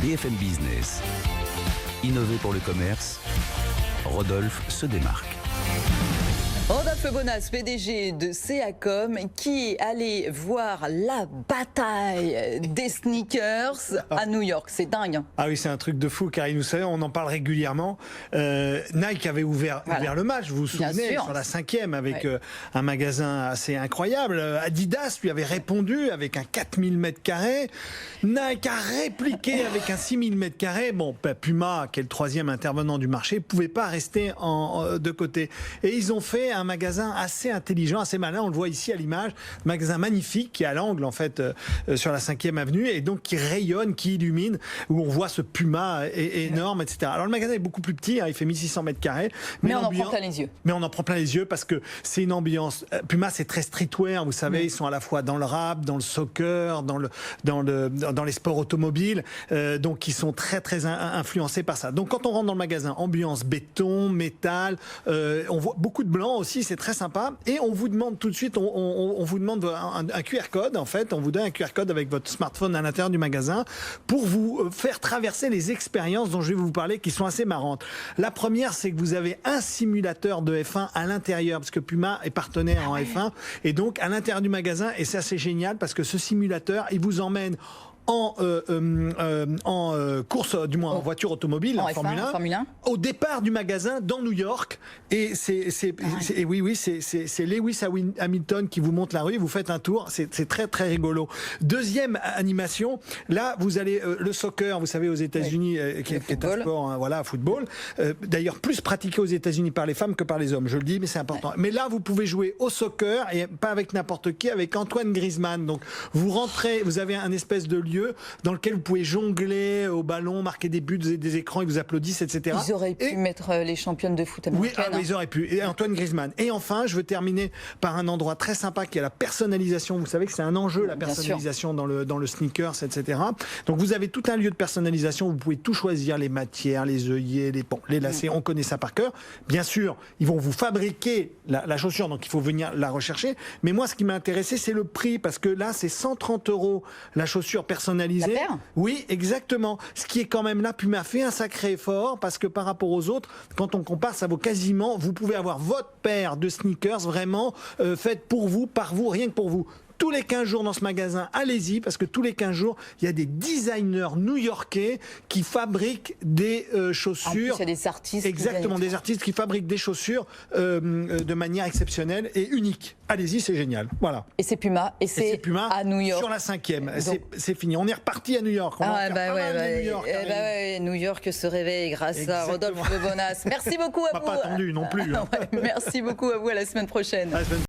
BFM Business. Innover pour le commerce, Rodolphe se démarque. Rodolphe Bonas, PDG de Ceacom, qui est allé voir la bataille des sneakers à New York. C'est dingue. Hein. Ah oui, c'est un truc de fou, car vous savez, on en parle régulièrement. Nike avait ouvert le match, vous vous souvenez, sur la 5e, avec un magasin assez incroyable. Adidas lui avait répondu avec un 4000 m². Nike a répliqué avec un 6000 m². Bon, Puma, qui est le 3e intervenant du marché, ne pouvait pas rester de côté. Et ils ont fait un magasin assez intelligent, assez malin, on le voit ici à l'image, un magasin magnifique qui est à l'angle en fait sur la 5e avenue et donc qui rayonne, qui illumine, où on voit ce Puma énorme, etc. Alors le magasin est beaucoup plus petit, hein, il fait 1600 m². Mais on en prend plein les yeux. Mais on en prend plein les yeux parce que c'est une ambiance. Puma, c'est très streetwear, vous savez, ils sont à la fois dans le rap, dans le soccer, dans les sports automobiles, donc ils sont très très influencés par ça. Donc quand on rentre dans le magasin, ambiance béton, métal, on voit beaucoup de blanc aussi, c'est très sympa. Et on vous demande tout de suite, on vous demande un QR code, en fait, on vous donne un QR code avec votre smartphone à l'intérieur du magasin pour vous faire traverser les expériences dont je vais vous parler qui sont assez marrantes. La première, c'est que vous avez un simulateur de F1 à l'intérieur, parce que Puma est partenaire en F1, et donc à l'intérieur du magasin, et c'est assez génial parce que ce simulateur, il vous emmène en course, du moins en voiture automobile, en Formule 1, au départ du magasin dans New York. Et c'est Lewis Hamilton qui vous monte la rue, vous faites un tour, c'est très très rigolo. Deuxième animation, là vous allez le soccer, vous savez aux États-Unis, qui est un sport, football, d'ailleurs plus pratiqué aux États-Unis par les femmes que par les hommes, je le dis, mais c'est important. Mais là vous pouvez jouer au soccer et pas avec n'importe qui, avec Antoine Griezmann. Donc vous rentrez, vous avez un espèce de lieu dans lequel vous pouvez jongler au ballon, marquer des buts, des écrans, ils vous applaudissent, etc. Ils auraient pu mettre les championnes de foot américaines. Oui, ils auraient pu. Et Antoine Griezmann. Et enfin, je veux terminer par un endroit très sympa qui est la personnalisation. Vous savez que c'est un enjeu, la personnalisation dans le sneakers, etc. Donc vous avez tout un lieu de personnalisation. Vous pouvez tout choisir, les matières, les œillets, les lacets. On connaît ça par cœur. Bien sûr, ils vont vous fabriquer la chaussure, donc il faut venir la rechercher. Mais moi, ce qui m'a intéressé, c'est le prix, parce que là, c'est 130 € la chaussure personnalisée. Oui, exactement. Ce qui est quand même là, Puma fait un sacré effort parce que par rapport aux autres, quand on compare, ça vaut quasiment. Vous pouvez avoir votre paire de sneakers vraiment faite pour vous, par vous, rien que pour vous. Tous les 15 jours dans ce magasin, allez-y, parce que tous les 15 jours, il y a des designers new-yorkais qui fabriquent des chaussures. En plus, il y a des artistes. Exactement, des artistes qui fabriquent des chaussures de manière exceptionnelle et unique. Allez-y, c'est génial. Voilà. Et c'est Puma, c'est Puma à New York. Sur la 5e, c'est fini. On est reparti à New York. New York se réveille grâce à Rodolphe Bonas. Merci beaucoup à vous. Pas attendu non plus. Merci beaucoup à vous. À la semaine prochaine.